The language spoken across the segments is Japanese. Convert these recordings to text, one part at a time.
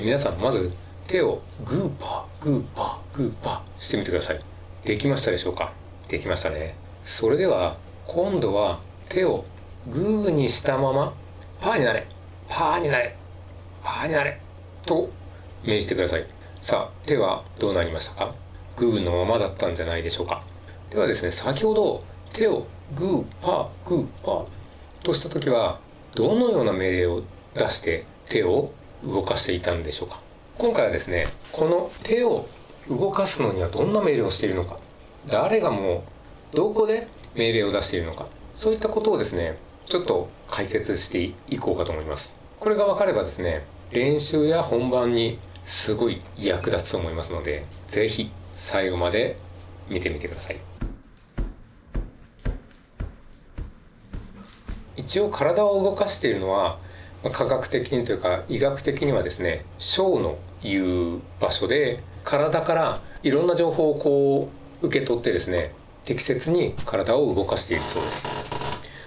皆さんまず手をグーパーグーパーグーパーしてみてください。できましたでしょうか？できましたね。それでは今度は手をグーにしたままパーになれパーになれパーになれと命じてください。さあ手はどうなりましたか？グーのままだったんじゃないでしょうか。ではですね、先ほど手をグーパーグーパーとした時はどのような命令を出して手を動かしていたんでしょうか。今回はですね、この手を動かすのにはどんな命令をしているのか、誰がもうどこで命令を出しているのか、そういったことをですねちょっと解説していこうかと思います。これが分かればですね、練習や本番にすごい役立つと思いますので、ぜひ最後まで見てみてください。一応体を動かしているのは科学的にというか医学的にはですね、小のいう場所で体からいろんな情報をこう受け取ってですね、適切に体を動かしているそうです。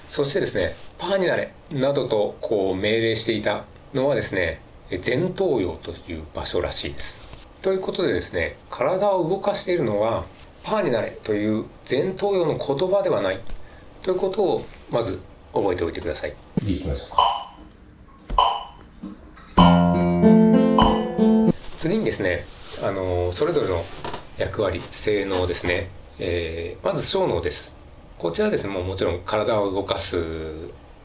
そしてですね、パーになれなどとこう命令していたのはですね、前頭葉という場所らしいです。ということでですね、体を動かしているのはパーになれという前頭葉の言葉ではないということをまず覚えておいてください。次行きましょう。次にですね、それぞれの役割、性能ですね。まず小脳です。こちらですね、もちろん体を動かす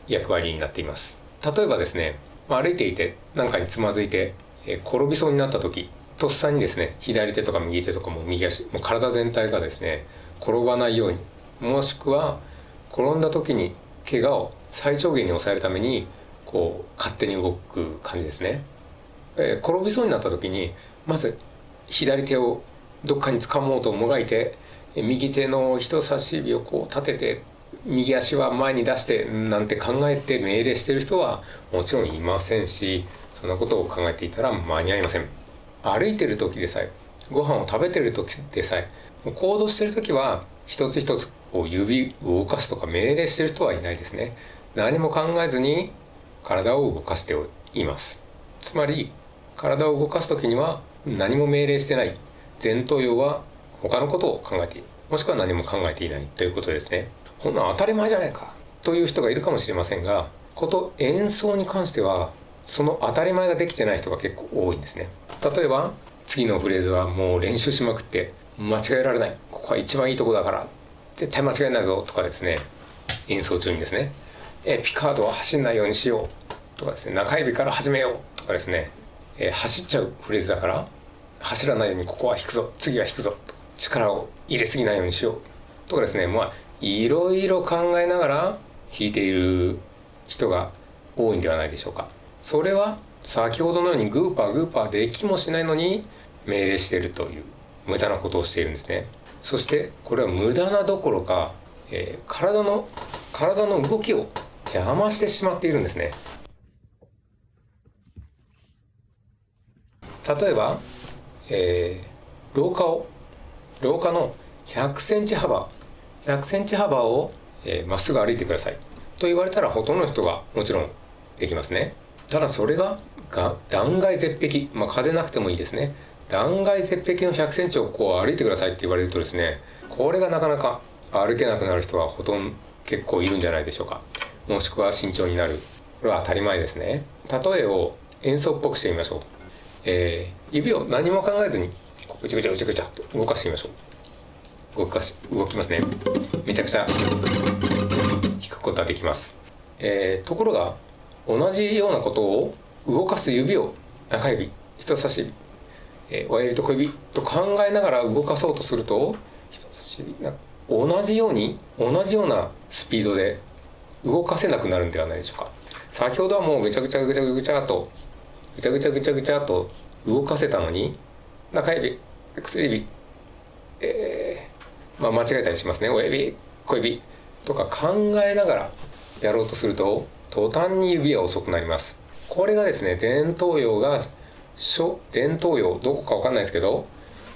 役割になっています。例えばですね、歩いていて何かにつまずいて、転びそうになった時、とっさにですね、左手とか右手とかも右足、もう体全体がですね、転ばないように、もしくは転んだ時に怪我を最小限に抑えるためにこう勝手に動く感じですね。転びそうになった時にまず左手をどっかに掴もうともがいて、右手の人差し指をこう立てて右足は前に出してなんて考えて命令している人はもちろんいませんし、そんなことを考えていたら間に合いません。歩いてる時でさえ、ご飯を食べてる時でさえ、行動してる時は一つ一つこう指を動かすとか命令してる人はいないですね。何も考えずに体を動かしています。つまり体を動かす時には何も命令してない、前頭葉は他のことを考えている、もしくは何も考えていないということですね。こんなの当たり前じゃないかという人がいるかもしれませんが、演奏に関してはその当たり前ができてない人が結構多いんですね。例えば次のフレーズはもう練習しまくって間違えられない、ここは一番いいとこだから絶対間違えないぞとかですね、演奏中にですね、ピカードは走んないようにしようとかですね、中指から始めようとかですね、走っちゃうフレーズだから走らないようにここは弾くぞ、次は弾くぞ、力を入れすぎないようにしようとかですね、いろいろ考えながら弾いている人が多いんではないでしょうか。それは先ほどのようにグーパーグーパーできもしないのに命令しているという無駄なことをしているんですね。そしてこれは無駄などころか、体の動きを邪魔してしまっているんですね。例えば、廊下の100センチ幅をまっすぐ歩いてくださいと言われたらほとんどの人がもちろんできますね。ただそれが断崖絶壁、風なくてもいいですね、断崖絶壁の100センチをこう歩いてくださいって言われるとですね、これがなかなか歩けなくなる人は結構いるんじゃないでしょうか。もしくは慎重になる、これは当たり前ですね。例えを演奏っぽくしてみましょう。指を何も考えずにぐちゃぐちゃぐちゃぐちゃと動かしてみましょう。動きますね。めちゃくちゃ弾くことはできます。ところが同じようなことを動かす指を中指、人差し指、親指と小指と考えながら動かそうとすると、人差し指同じようなスピードで動かせなくなるんではないでしょうか。先ほどはもうぐちゃぐちゃぐちゃぐちゃと動かせたのに、中指、薬指、間違えたりしますね。親指、小指とか考えながらやろうとすると途端に指は遅くなります。これがですね、前頭葉どこかわかんないですけど、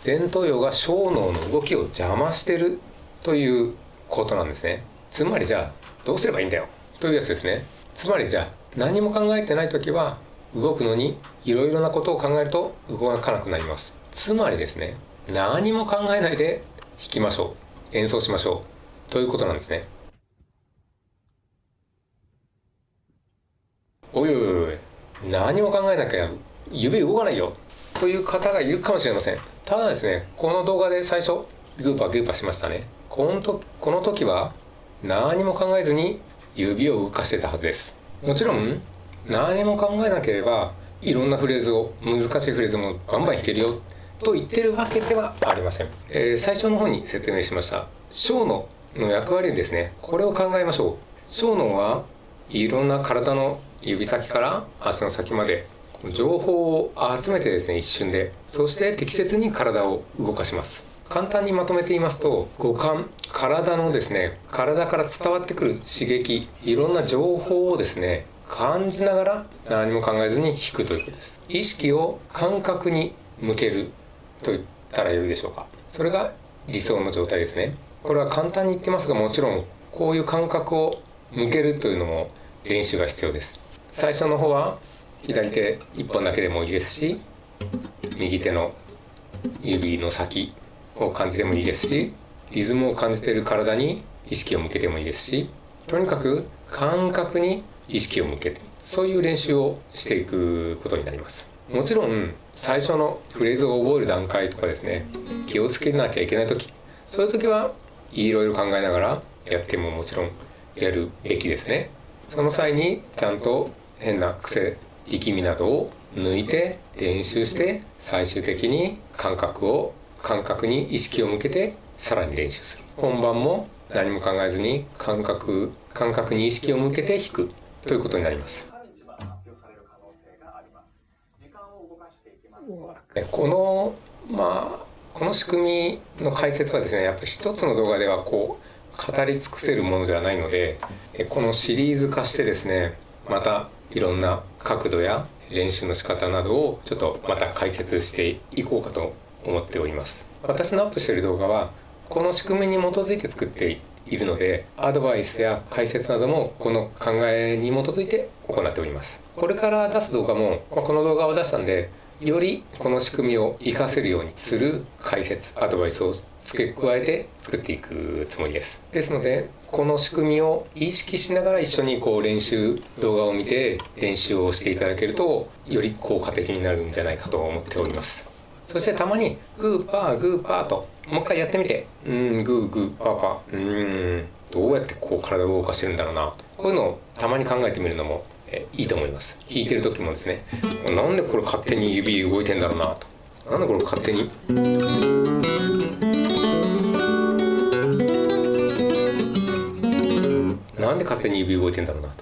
前頭葉が小脳の動きを邪魔してるということなんですね。つまりじゃあどうすればいいんだよというやつですね。つまりじゃあ何も考えてないときは動くのにいろいろなことを考えると動かなくなります。つまりですね、何も考えないで弾きましょう、演奏しましょうということなんですね。おいおいおい、何も考えなきゃ指動かないよという方がいるかもしれません。ただですね、この動画で最初グーパーグーパーしましたね。この時は何も考えずに指を動かしてたはずです。もちろん何も考えなければいろんなフレーズを、難しいフレーズもバンバン弾けるよと言ってるわけではありません。最初の方に説明しました小脳の役割ですね、これを考えましょう。小脳はいろんな体の指先から足の先まで情報を集めてですね、一瞬で、そして適切に体を動かします。簡単にまとめて言いますと、五感、体のですね、体から伝わってくる刺激、いろんな情報をですね、感じながら何も考えずに弾くということです。意識を感覚に向けると言ったらよいでしょうか。それが理想の状態ですね。これは簡単に言ってますが、もちろんこういう感覚を向けるというのも練習が必要です。最初の方は左手1本だけでもいいですし、右手の指の先を感じてもいいですし、リズムを感じている体に意識を向けてもいいですし、とにかく感覚に意識を向けて、そういう練習をしていくことになります。もちろん最初のフレーズを覚える段階とかですね、気をつけなきゃいけない時、そういう時はいろいろ考えながらやってももちろんやるべきですね。その際にちゃんと変な癖、力みなどを抜いて練習して、最終的に感覚に意識を向けてさらに練習する。本番も何も考えずに感覚に意識を向けて弾くということになります。この仕組みの解説はですね、やっぱり一つの動画では語り尽くせるものではないので、このシリーズ化してですね、またいろんな角度や練習の仕方などをちょっとまた解説していこうかと思っております。私のアップしている動画はこの仕組みに基づいて作っているので、アドバイスや解説などもこの考えに基づいて行っております。これから出す動画もこの動画を出したんで、よりこの仕組みを活かせるようにする解説、アドバイスを付け加えて作っていくつもりです。ですので、この仕組みを意識しながら一緒に練習動画を見て練習をしていただけると、より効果的になるんじゃないかと思っております。そしてたまにグーパーグーパーともう一回やってみて、グーグーパーパー、どうやって体を動かしてるんだろうな、こういうのをたまに考えてみるのもいいと思います。弾いてる時もですね、なんでこれ勝手に指動いてんだろうなと、なんでこれ勝手に指動いてんだろうな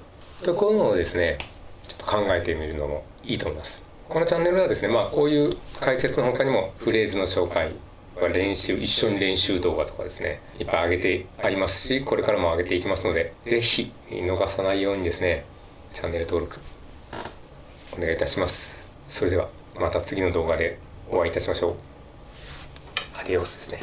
と、こういうのをですねちょっと考えてみるのもいいと思います。このチャンネルはですね、こういう解説の他にもフレーズの紹介、一緒に練習動画とかですね、いっぱい上げてありますし、これからも上げていきますので、ぜひ逃さないようにですね、チャンネル登録お願いいたします。それではまた次の動画でお会いいたしましょう。アディオスですね。